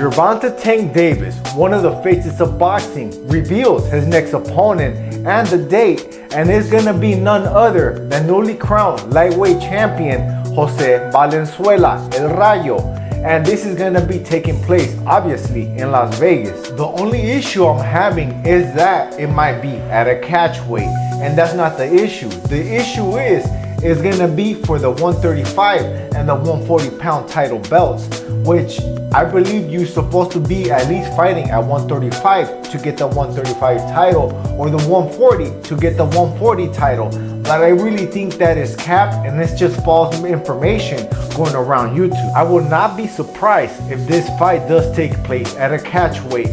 Gervonta Tank Davis, one of the faces of boxing, reveals his next opponent and the date, and it's gonna be none other than newly crowned lightweight champion Jose Valenzuela, El Rayo. And this is gonna be taking place, obviously, in Las Vegas. The only issue I'm having is that it might be at a catch weight, and that's not the issue. The issue is it's gonna be for the 135 and the 140-pound title belts, which I believe you're supposed to be at least fighting at 135 to get the 135 title, or the 140 to get the 140 title. But I really think that is capped, and it's just false information going around YouTube. I will not be surprised if this fight does take place at a catch weight,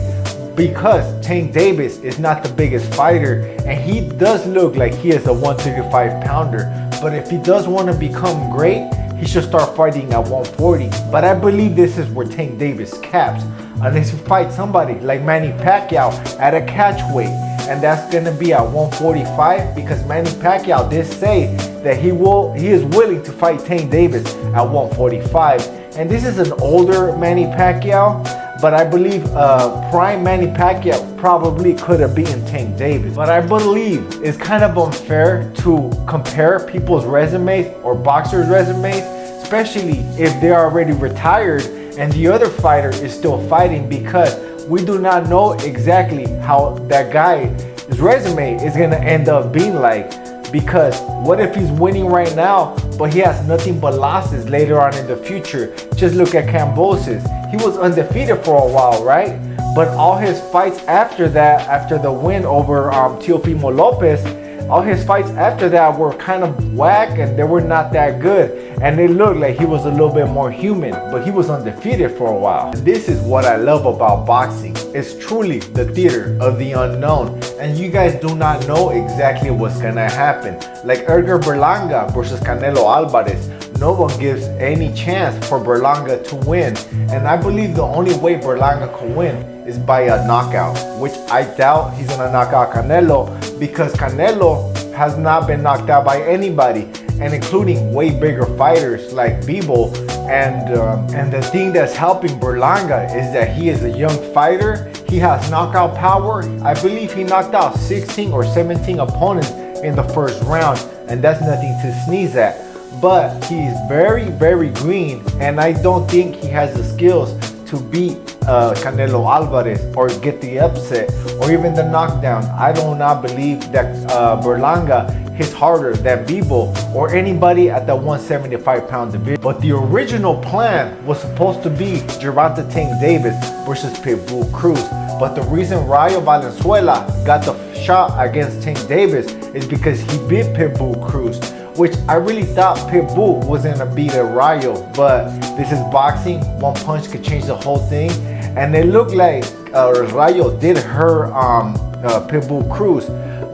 because Tank Davis is not the biggest fighter, and he does look like he is a 135 pounder. But if he does want to become great, he should start fighting at 140. But I believe this is where Tank Davis caps, unless he fights somebody like Manny Pacquiao at a catch weight, and that's gonna be at 145, because Manny Pacquiao did say that he is willing to fight Tank Davis at 145. And this is an older Manny Pacquiao, but I believe prime Manny Pacquiao probably could have beaten Tank Davis. But I believe it's kind of unfair to compare people's resumes or boxers' resumes, especially if they're already retired and the other fighter is still fighting, because we do not know exactly how that guy's resume is gonna end up being like. Because what if he's winning right now, but he has nothing but losses later on in the future? Just look at Cambosis. He was undefeated for a while, right? But all his fights after that, after the win over Teofimo Lopez, all his fights after that were kind of whack, and they were not that good. And it looked like he was a little bit more human, but he was undefeated for a while. This is what I love about boxing. It's truly the theater of the unknown, and you guys do not know exactly what's gonna happen. Like Edgar Berlanga versus Canelo Alvarez. No one gives any chance for Berlanga to win. And I believe the only way Berlanga can win is by a knockout, which I doubt he's gonna knock out Canelo, because Canelo has not been knocked out by anybody, and including way bigger fighters like Bebo. And the thing that's helping Berlanga is that he is a young fighter. He has knockout power. I believe he knocked out 16 or 17 opponents in the first round, and that's nothing to sneeze at. But he's very, very green, and I don't think he has the skills to beat Canelo Alvarez or get the upset or even the knockdown. I do not believe that Berlanga hits harder than Bebo or anybody at the 175-pound division. But the original plan was supposed to be Gervonta Tank Davis versus Pitbull Cruz. But the reason Rayo Valenzuela got the shot against Tank Davis is because he beat Pitbull Cruz, which I really thought Pitbull was gonna beat a Rayo. But this is boxing. One punch could change the whole thing. And it looked like Rayo did hurt Pitbull Cruz,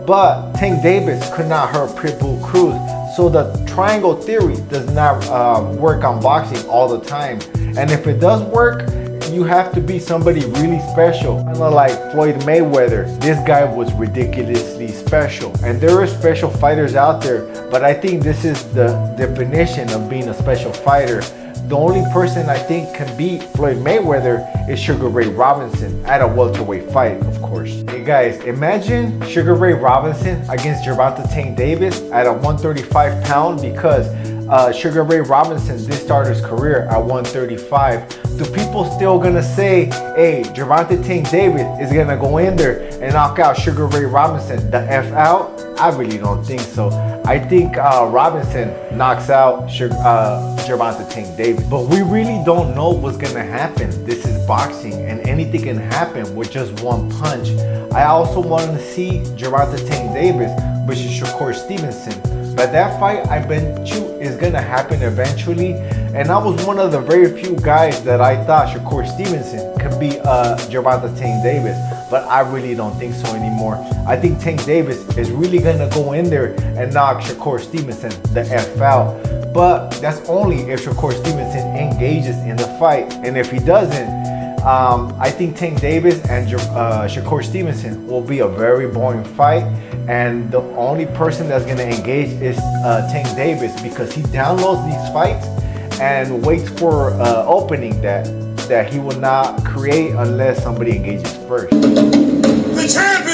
but Tank Davis could not hurt Pitbull Cruz. So the triangle theory does not work on boxing all the time. And if it does work, you have to be somebody really special. Kind of like Floyd Mayweather. This guy was ridiculously special. And there are special fighters out there, but I think this is the definition of being a special fighter. The only person I think can beat Floyd Mayweather is Sugar Ray Robinson at a welterweight fight, of course. Hey guys, imagine Sugar Ray Robinson against Gervonta Tank Davis at a 135 pound, because Sugar Ray Robinson did start his career at 135. Do people still gonna say, hey, Gervonta Tank Davis is gonna go in there and knock out Sugar Ray Robinson the F out? I really don't think so. I think Robinson knocks out Gervonta Tank Davis. But we really don't know what's gonna happen. This is boxing, and anything can happen with just one punch. I also wanted to see Gervonta Tank Davis versus Shakur Stevenson. But that fight, I bet you, is gonna happen eventually. And I was one of the very few guys that I thought Shakur Stevenson could beat Gervonta Tank Davis. But I really don't think so anymore. I think Tank Davis is really gonna go in there and knock Shakur Stevenson the F out. But that's only if Shakur Stevenson engages in the fight. And if he doesn't, I think Tank Davis and Shakur Stevenson will be a very boring fight. And the only person that's gonna engage is Tank Davis, because he downloads these fights and waits for opening that that he will not create unless somebody engages first. The champion